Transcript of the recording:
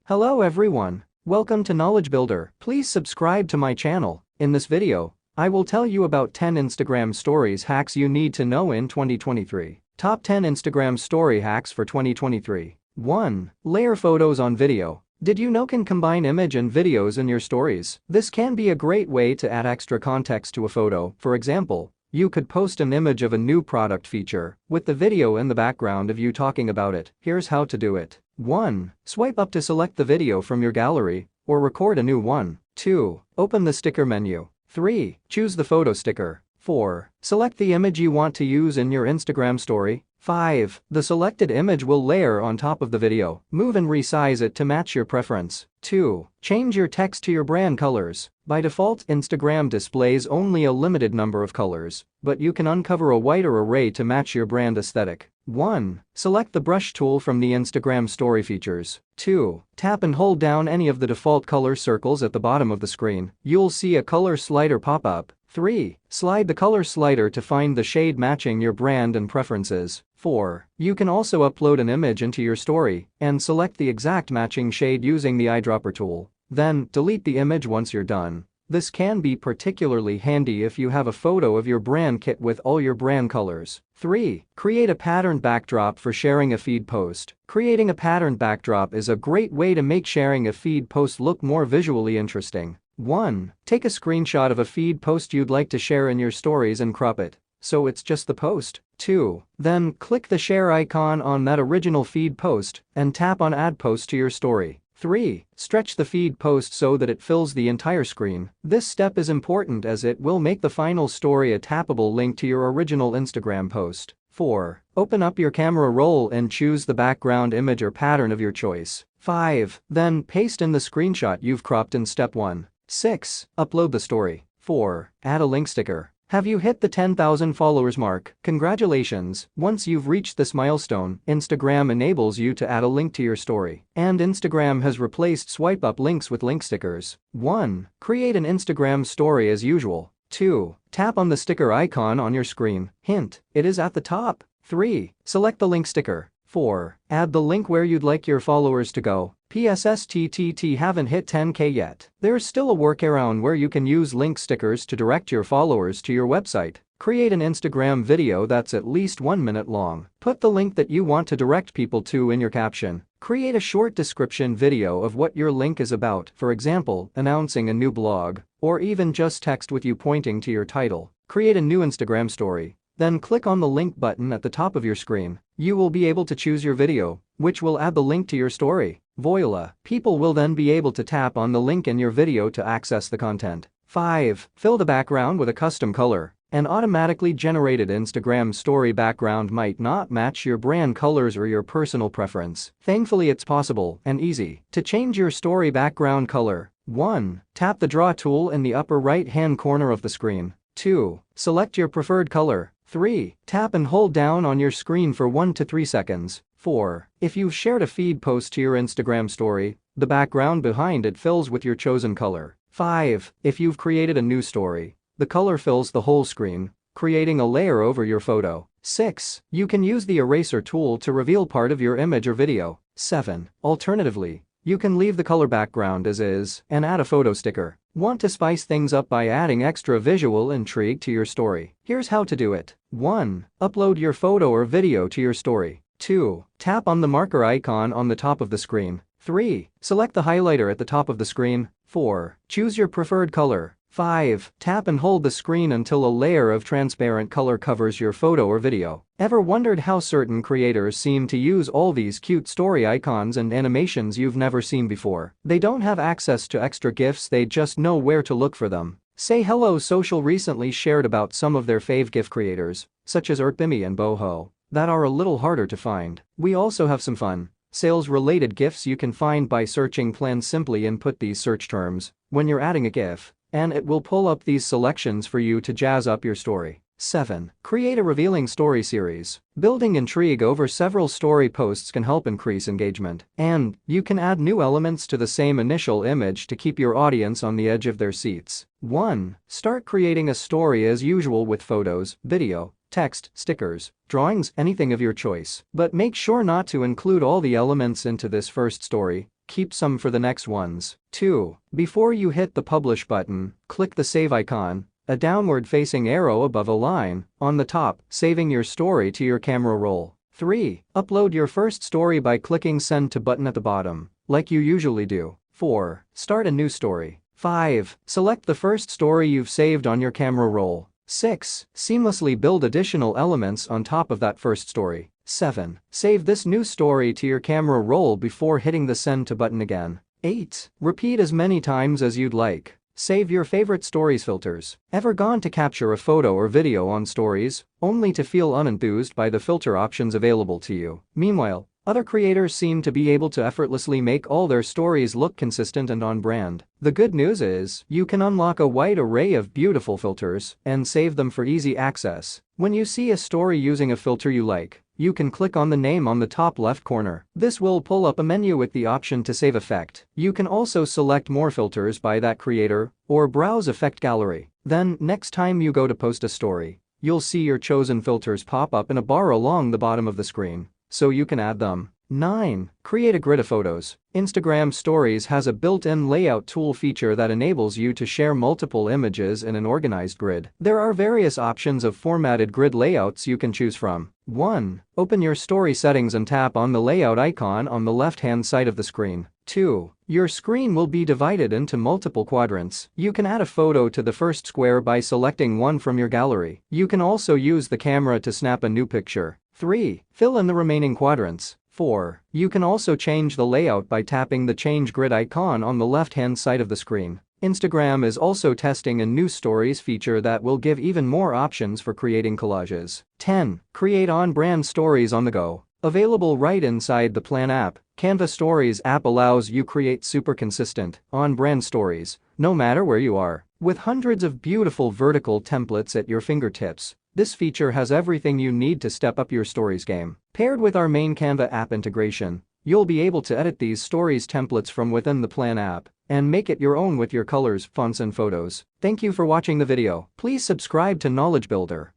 Hello everyone. Welcome to Knowledge Builder. Please subscribe to my channel. In this video, I will tell you about 10 Instagram stories hacks you need to know in 2023. Top 10 Instagram story hacks for 2023. 1. Layer photos on video. Did you know can combine image and videos in your stories? This can be a great way to add extra context to a photo. For example, you could post an image of a new product feature with the video in the background of you talking about it. Here's how to do it. 1. Swipe up to select the video from your gallery or record a new one. 2. Open the sticker menu. 3. Choose the photo sticker. 4. Select the image you want to use in your Instagram story. 5. The selected image will layer on top of the video. Move and resize it to match your preference. 2. Change your text to your brand colors. By default, Instagram displays only a limited number of colors, but you can uncover a wider array to match your brand aesthetic. 1. Select the brush tool from the Instagram story features. 2. Tap and hold down any of the default color circles at the bottom of the screen. You'll see a color slider pop up. 3. Slide the color slider to find the shade matching your brand and preferences. 4. You can also upload an image into your story and select the exact matching shade using the eyedropper tool. Then, delete the image once you're done. This can be particularly handy if you have a photo of your brand kit with all your brand colors. 3. Create a patterned backdrop for sharing a feed post. Creating a patterned backdrop is a great way to make sharing a feed post look more visually interesting. 1. Take a screenshot of a feed post you'd like to share in your stories and crop it so it's just the post. 2. Then, click the share icon on that original feed post and tap on Add Post to your story. 3. Stretch the feed post so that it fills the entire screen. This step is important as it will make the final story a tappable link to your original Instagram post. 4. Open up your camera roll and choose the background image or pattern of your choice. 5. Then, paste in the screenshot you've cropped in step 1. 6. Upload the story. 4. Add a link sticker. Have you hit the 10,000 followers mark? Congratulations! Once you've reached this milestone, Instagram enables you to add a link to your story. And Instagram has replaced swipe up links with link stickers. 1. Create an Instagram story as usual. 2. Tap on the sticker icon on your screen. Hint: it is at the top. 3. Select the link sticker. 4. Add the link where you'd like your followers to go. PSSTTT haven't hit 10K yet. There's still a workaround where you can use link stickers to direct your followers to your website. Create an Instagram video that's at least 1 minute long. Put the link that you want to direct people to in your caption. Create a short description video of what your link is about, for example, announcing a new blog, or even just text with you pointing to your title. Create a new Instagram story. Then click on the link button at the top of your screen. You will be able to choose your video, which will add the link to your story. Voila! People will then be able to tap on the link in your video to access the content. 5. Fill the background with a custom color. An automatically generated Instagram story background might not match your brand colors or your personal preference. Thankfully, it's possible and easy to change your story background color. 1. Tap the draw tool in the upper right-hand corner of the screen. 2. Select your preferred color. 3. Tap and hold down on your screen for 1 to 3 seconds. 4. If you've shared a feed post to your Instagram story, the background behind it fills with your chosen color. 5. If you've created a new story, the color fills the whole screen, creating a layer over your photo. 6. You can use the eraser tool to reveal part of your image or video. 7. Alternatively, you can leave the color background as is and add a photo sticker. Want to spice things up by adding extra visual intrigue to your story? Here's how to do it. 1. Upload your photo or video to your story. 2. Tap on the marker icon on the top of the screen. 3. Select the highlighter at the top of the screen. 4. Choose your preferred color. 5. Tap and hold the screen until a layer of transparent color covers your photo or video. Ever wondered how certain creators seem to use all these cute story icons and animations you've never seen before? They don't have access to extra GIFs, they just know where to look for them. Say Hello Social recently shared about some of their fave GIF creators, such as Urtbimi and Boho, that are a little harder to find. We also have some fun sales-related GIFs you can find by searching plans. Simply input these search terms when you're adding a GIF, and it will pull up these selections for you to jazz up your story. 7. Create a revealing story series. Building intrigue over several story posts can help increase engagement, and you can add new elements to the same initial image to keep your audience on the edge of their seats. 1. Start creating a story as usual with photos, video, text, stickers, drawings, anything of your choice. But make sure not to include all the elements into this first story. keep some for the next ones. 2. Before you hit the publish button, click the save icon, a downward-facing arrow above a line, on the top, saving your story to your camera roll. 3. Upload your first story by clicking send to button at the bottom, like you usually do. 4. Start a new story. 5. Select the first story you've saved on your camera roll. 6. Seamlessly build additional elements on top of that first story. 7. Save this new story to your camera roll before hitting the send to button again. 8. Repeat as many times as you'd like. Save your favorite stories filters. Ever gone to capture a photo or video on stories, only to feel unenthused by the filter options available to you? Meanwhile, other creators seem to be able to effortlessly make all their stories look consistent and on brand. The good news is, you can unlock a wide array of beautiful filters and save them for easy access. When you see a story using a filter you like, you can click on the name on the top left corner. This will pull up a menu with the option to save effect. You can also select more filters by that creator or browse effect gallery. Then, next time you go to post a story, you'll see your chosen filters pop up in a bar along the bottom of the screen, so you can add them. 9. Create a grid of photos. Instagram Stories has a built-in layout tool feature that enables you to share multiple images in an organized grid. There are various options of formatted grid layouts you can choose from. 1. Open your story settings and tap on the layout icon on the left-hand side of the screen. 2. Your screen will be divided into multiple quadrants. You can add a photo to the first square by selecting one from your gallery. You can also use the camera to snap a new picture. 3. Fill in the remaining quadrants. 4. You can also change the layout by tapping the change grid icon on the left-hand side of the screen. Instagram is also testing a new stories feature that will give even more options for creating collages. 10. Create on-brand stories on the go. Available right inside the Plan app, Canva Stories app allows you create super consistent, on-brand stories, no matter where you are. With hundreds of beautiful vertical templates at your fingertips, this feature has everything you need to step up your stories game. Paired with our main Canva app integration, you'll be able to edit these stories templates from within the Plan app and make it your own with your colors, fonts and photos. Thank you for watching the video. Please subscribe to Knowledge Builder.